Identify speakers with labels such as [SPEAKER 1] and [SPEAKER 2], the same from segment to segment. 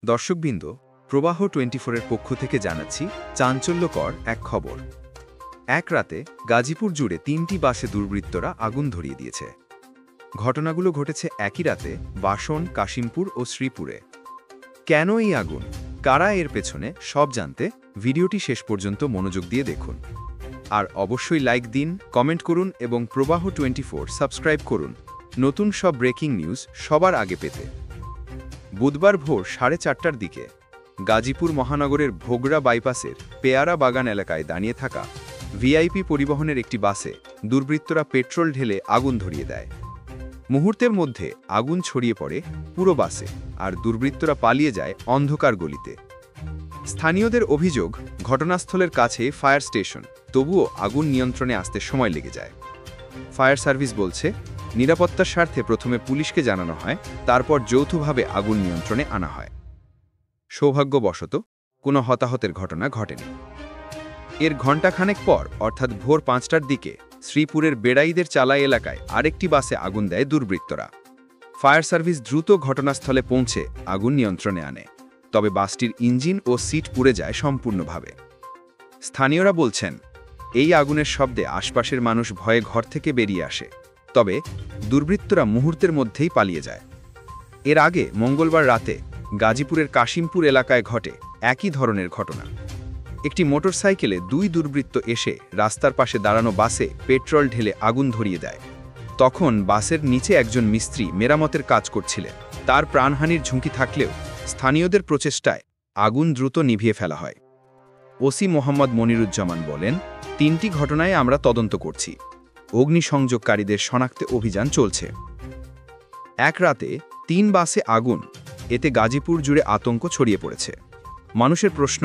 [SPEAKER 1] দর্শকবৃন্দ, প্রবাহ 24-এর পক্ষ থেকে জানাচ্ছি চাঞ্চল্যকর এক খবর। এক রাতে গাজীপুর জুড়ে 3টি বাসে দুর্বৃত্তরা আগুন ধরিয়ে দিয়েছে। ঘটনাগুলো ঘটেছে একই রাতে বাসন, কাশিমপুর ও শ্রীপুরে। কেন এই আগুন, কারা এর পেছনে, সব জানতে ভিডিওটি শেষ পর্যন্ত মনোযোগ দিয়ে দেখুন। আর অবশ্যই লাইক দিন, কমেন্ট করুন এবং প্রবাহ 24 সাবস্ক্রাইব করুন নতুন সব ব্রেকিং নিউজ সবার আগে পেতে। বুধবার ভোর 4:30টার দিকে গাজীপুর মহানগরের ভোগড়া বাইপাসের পেয়ারা বাগান এলাকায় দাঁড়িয়ে থাকা ভিআইপি পরিবহনের একটি বাসে দুর্বৃত্তরা পেট্রোল ঢেলে আগুন ধরিয়ে দেয়। মুহূর্তের মধ্যে আগুন ছড়িয়ে পড়ে পুরো বাসে, আর দুর্বৃত্তরা পালিয়ে যায় অন্ধকার গলিতে। স্থানীয়দের অভিযোগ, ঘটনাস্থলের কাছে ফায়ার স্টেশন, তবুও আগুন নিয়ন্ত্রণে আসতে সময় লেগে যায়। ফায়ার সার্ভিস বলছে, নিরাপত্তার স্বার্থে প্রথমে পুলিশকে জানানো হয়, তারপর যৌথভাবে আগুন নিয়ন্ত্রণে আনা হয়। সৌভাগ্যবশত কোনো হতাহতের ঘটনা ঘটেনি। এর ঘণ্টাখানেক পর অর্থাৎ ভোর 5টার দিকে শ্রীপুরের বেড়াইদের চালাই এলাকায় আরেকটি বাসে আগুন দেয় দুর্বৃত্তরা। ফায়ার সার্ভিস দ্রুত ঘটনাস্থলে পৌঁছে আগুন নিয়ন্ত্রণে আনে, তবে বাসটির ইঞ্জিন ও সিট পুড়ে যায় সম্পূর্ণভাবে। স্থানীয়রা বলছেন, এই আগুনের শব্দে আশপাশের মানুষ ভয়ে ঘর থেকে বেরিয়ে আসে, তবে দুর্বৃত্তরা মুহূর্তের মধ্যেই পালিয়ে যায়। এর আগে মঙ্গলবার রাতে গাজীপুরের কাশিমপুর এলাকায় ঘটে একই ধরনের ঘটনা। একটি মোটরসাইকেলে 2 দুর্বৃত্ত এসে রাস্তার পাশে দাঁড়ানো বাসে পেট্রোল ঢেলে আগুন ধরিয়ে দেয়। তখন বাসের নিচে একজন মিস্ত্রি মেরামতের কাজ করছিলেন। তার প্রাণহানির ঝুঁকি থাকলেও স্থানীয়দের প্রচেষ্টায় আগুন দ্রুত নিভিয়ে ফেলা হয়। ওসি মোহাম্মদ মনিরুজ্জামান বলেন, 3টি ঘটনায় আমরা তদন্ত করছি। অগ্নিসংযোগকারীদের শনাক্তে অভিযান চলছে। এক রাতে 3 বাসে আগুন, এতে গাজীপুর জুড়ে আতঙ্ক ছড়িয়ে পড়েছে। মানুষের প্রশ্ন,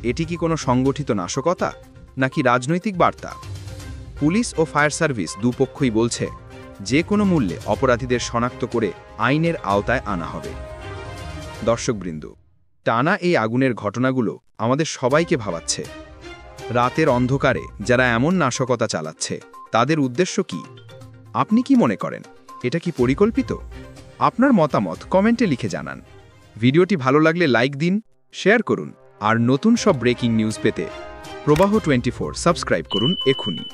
[SPEAKER 1] এটি কি কোনো সংগঠিত নাশকতা নাকি রাজনৈতিক বার্তা? পুলিশ ও ফায়ার সার্ভিস দুপক্ষই বলছে, যে কোনো মূল্যে অপরাধীদের শনাক্ত করে আইনের আওতায় আনা হবে। দর্শকবৃন্দ, টানা এই আগুনের ঘটনাগুলো আমাদের সবাইকে ভাবাচ্ছে। রাতের অন্ধকারে যারা এমন নাশকতা চালাচ্ছে, তাদের উদ্দেশ্য কি? আপনি কি মনে করেন, এটা কি পরিকল্পিত? আপনার মতামত কমেন্টে লিখে জানান। ভিডিওটি ভালো লাগলে লাইক দিন, শেয়ার করুন, আর নতুন সব ব্রেকিং নিউজ পেতে প্রবাহ 24 সাবস্ক্রাইব করুন এখুনি।